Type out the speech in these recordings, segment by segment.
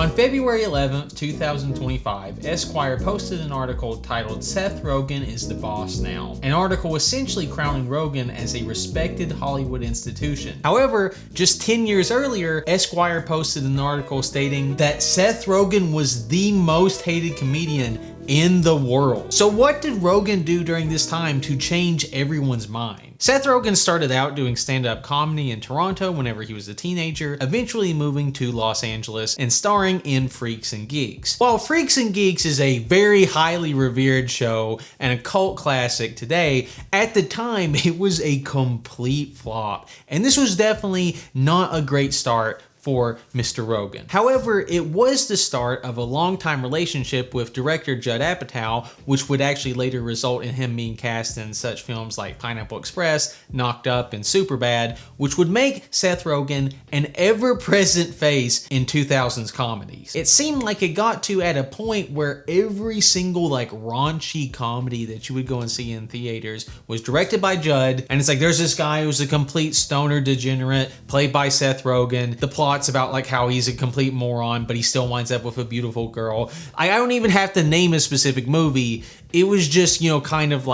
On February 11th, 2025, Esquire posted an article titled "Seth Rogen is the boss now," an article essentially crowning Rogen as a respected Hollywood institution. However, just 10 years earlier, Esquire posted an article stating that Seth Rogen was the most hated comedian in the world. So what did Rogen do during this time to change everyone's mind? Seth Rogen started out doing stand-up comedy in Toronto whenever he was a teenager, eventually moving to Los Angeles and starring in Freaks and Geeks. While Freaks and Geeks is a very highly revered show and a cult classic today, at the time it was a complete flop. And this was definitely not a great start for Mr. Rogen. However, it was the start of a long-time relationship with director Judd Apatow, which would actually later result in him being cast in such films like Pineapple Express, Knocked Up, and Superbad, which would make Seth Rogen an ever-present face in 2000s comedies. It seemed like it got to at a point where every single raunchy comedy that you would go and see in theaters was directed by Judd, and it's like there's this guy who's a complete stoner degenerate played by Seth Rogen. The plot's about how he's a complete moron, but he still winds up with a beautiful girl. I don't even have to name a specific movie. It was just, kind of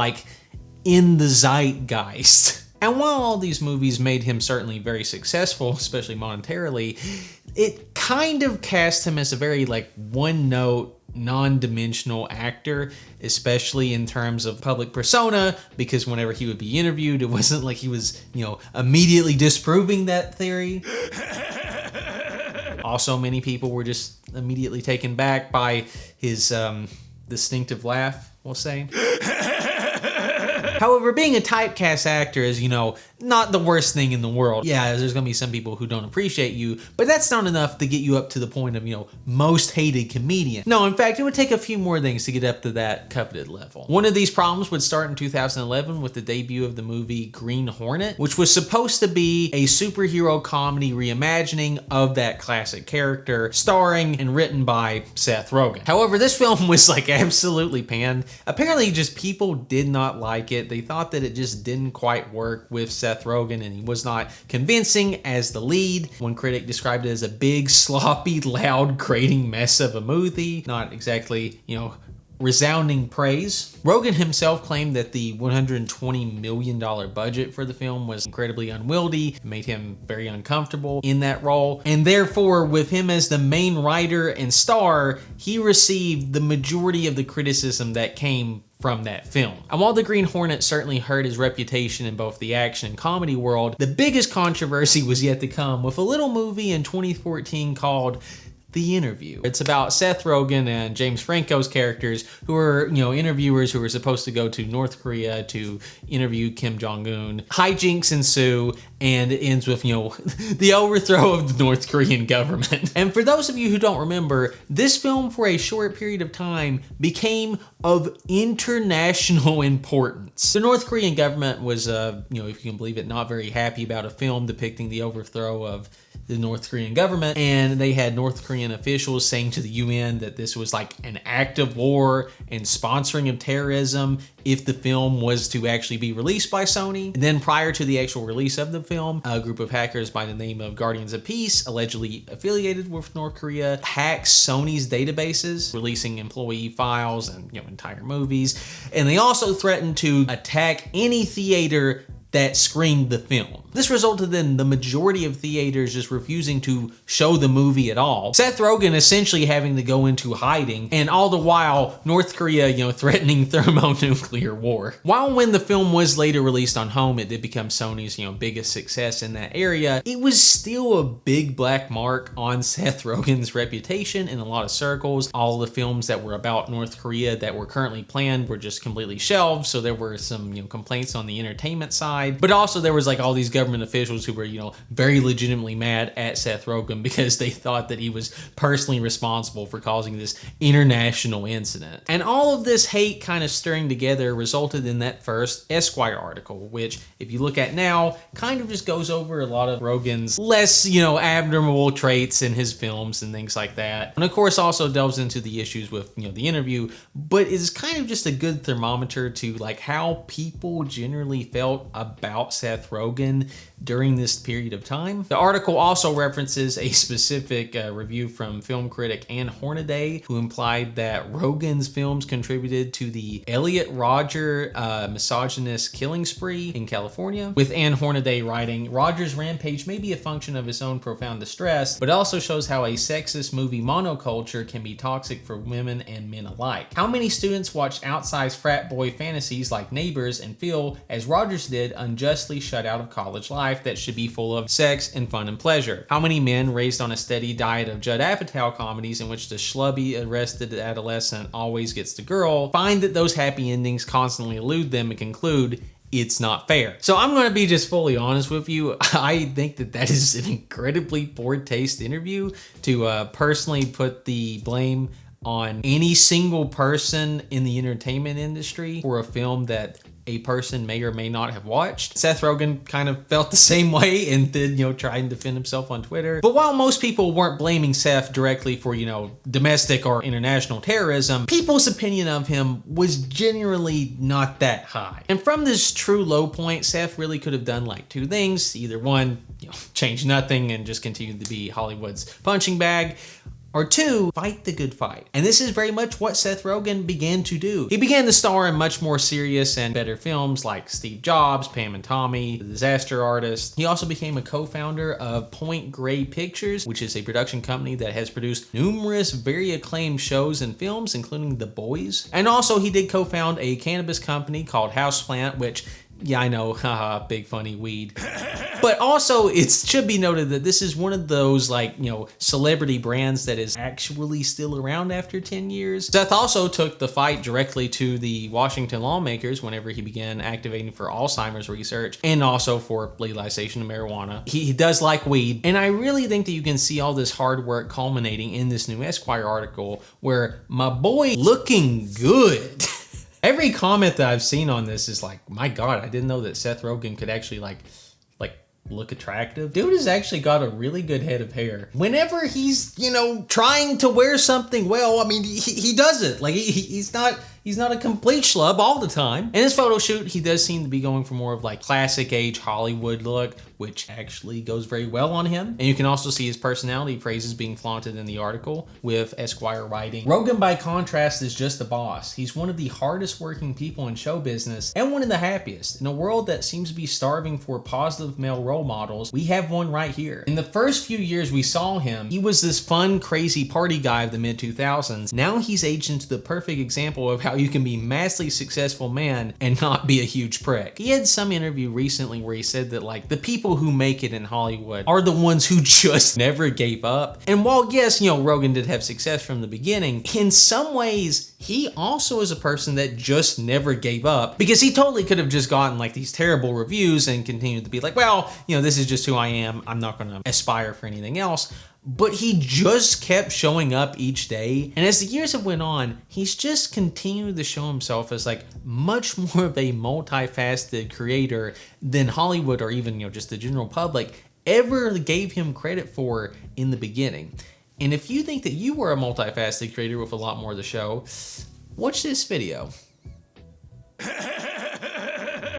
in the zeitgeist. And while all these movies made him certainly very successful, especially monetarily, it kind of cast him as a very one-note, non-dimensional actor, especially in terms of public persona, because whenever he would be interviewed, it wasn't like he was, immediately disproving that theory. Also, many people were just immediately taken back by his distinctive laugh, we'll say. However, being a typecast actor is, not the worst thing in the world. Yeah, there's gonna be some people who don't appreciate you, but that's not enough to get you up to the point of, most hated comedian. No, in fact, it would take a few more things to get up to that coveted level. One of these problems would start in 2011 with the debut of the movie Green Hornet, which was supposed to be a superhero comedy reimagining of that classic character, starring and written by Seth Rogen. However, this film was absolutely panned. Apparently, just people did not like it. They thought that it just didn't quite work with Seth Rogen, and he was not convincing as the lead. One critic described it as a big, sloppy, loud, grating mess of a movie. Not exactly, resounding praise. Rogen himself claimed that the $120 million budget for the film was incredibly unwieldy, made him very uncomfortable in that role, and therefore, with him as the main writer and star, he received the majority of the criticism that came from that film. And while the Green Hornet certainly hurt his reputation in both the action and comedy world, the biggest controversy was yet to come with a little movie in 2014 called The Interview. It's about Seth Rogen and James Franco's characters who are, interviewers who are supposed to go to North Korea to interview Kim Jong-un. Hijinks ensue, and it ends with, the overthrow of the North Korean government. And for those of you who don't remember, this film for a short period of time became of international importance. The North Korean government was, if you can believe it, not very happy about a film depicting the overthrow of the North Korean government, and they had North Korean officials saying to the UN that this was an act of war and sponsoring of terrorism if the film was to actually be released by Sony. And then prior to the actual release of the film, a group of hackers by the name of Guardians of Peace, allegedly affiliated with North Korea, hacked Sony's databases, releasing employee files and entire movies. And they also threatened to attack any theater that screened the film. This resulted in the majority of theaters just refusing to show the movie at all. Seth Rogen essentially having to go into hiding, and all the while North Korea, threatening thermonuclear war. While when the film was later released on home, it did become Sony's, biggest success in that area, it was still a big black mark on Seth Rogen's reputation in a lot of circles. All the films that were about North Korea that were currently planned were just completely shelved, so there were some, complaints on the entertainment side, but also there was all these government officials who were, very legitimately mad at Seth Rogen because they thought that he was personally responsible for causing this international incident. And all of this hate kind of stirring together resulted in that first Esquire article, which, if you look at now, kind of just goes over a lot of Rogen's less, abnormal traits in his films and things like that. And of course also delves into the issues with, The Interview, but is kind of just a good thermometer to how people generally felt about about Seth Rogen during this period of time. The article also references a specific review from film critic Ann Hornaday, who implied that Rogen's films contributed to the Elliot Rodger misogynist killing spree in California, with Ann Hornaday writing, "Rodger's rampage may be a function of his own profound distress, but it also shows how a sexist movie monoculture can be toxic for women and men alike. How many students watch outsized frat boy fantasies like Neighbors and feel, as Rodgers did, unjustly shut out of college life that should be full of sex and fun and pleasure? How many men raised on a steady diet of Judd Apatow comedies in which the schlubby arrested adolescent always gets the girl find that those happy endings constantly elude them and conclude it's not fair?" So I'm going to be just fully honest with you. I think that is an incredibly poor taste interview to personally put the blame on any single person in the entertainment industry for a film that a person may or may not have watched. Seth Rogen kind of felt the same way and did, try and defend himself on Twitter. But while most people weren't blaming Seth directly for, domestic or international terrorism, people's opinion of him was generally not that high. And from this true low point, Seth really could have done like two things. Either one, change nothing and just continue to be Hollywood's punching bag, or two, fight the good fight. And this is very much what Seth Rogen began to do. He began to star in much more serious and better films like Steve Jobs, Pam and Tommy, The Disaster Artist. He also became a co-founder of Point Grey Pictures, which is a production company that has produced numerous very acclaimed shows and films, including The Boys. And also he did co-found a cannabis company called Houseplant, which, yeah, I know, haha, big funny weed. But also, it should be noted that this is one of those, celebrity brands that is actually still around after 10 years. Seth also took the fight directly to the Washington lawmakers whenever he began activating for Alzheimer's research and also for legalization of marijuana. He does like weed, and I really think that you can see all this hard work culminating in this new Esquire article where my boy looking good. Every comment that I've seen on this is like, my God, I didn't know that Seth Rogen could actually look attractive. Dude has actually got a really good head of hair. Whenever he's, trying to wear something well, I mean, he does it. Like, he's not a complete schlub all the time. In his photo shoot, he does seem to be going for more of classic age Hollywood look, which actually goes very well on him. And you can also see his personality praises being flaunted in the article, with Esquire writing, "Rogen, by contrast, is just a boss. He's one of the hardest working people in show business and one of the happiest. In a world that seems to be starving for positive male role models, we have one right here. In the first few years we saw him, he was this fun, crazy party guy of the mid-2000s. Now he's aged into the perfect example of how you can be a massively successful man and not be a huge prick." He had some interview recently where he said that the people who make it in Hollywood are the ones who just never gave up. And while yes, Rogen did have success from the beginning, in some ways he also is a person that just never gave up, because he totally could have just gotten these terrible reviews and continued to be like, well, this is just who I am. I'm not going to aspire for anything else. But he just kept showing up each day. And as the years have went on, he's just continued to show himself as much more of a multifaceted creator than Hollywood or even, just the general public ever gave him credit for in the beginning. And if you think that you were a multifaceted creator with a lot more to show, watch this video.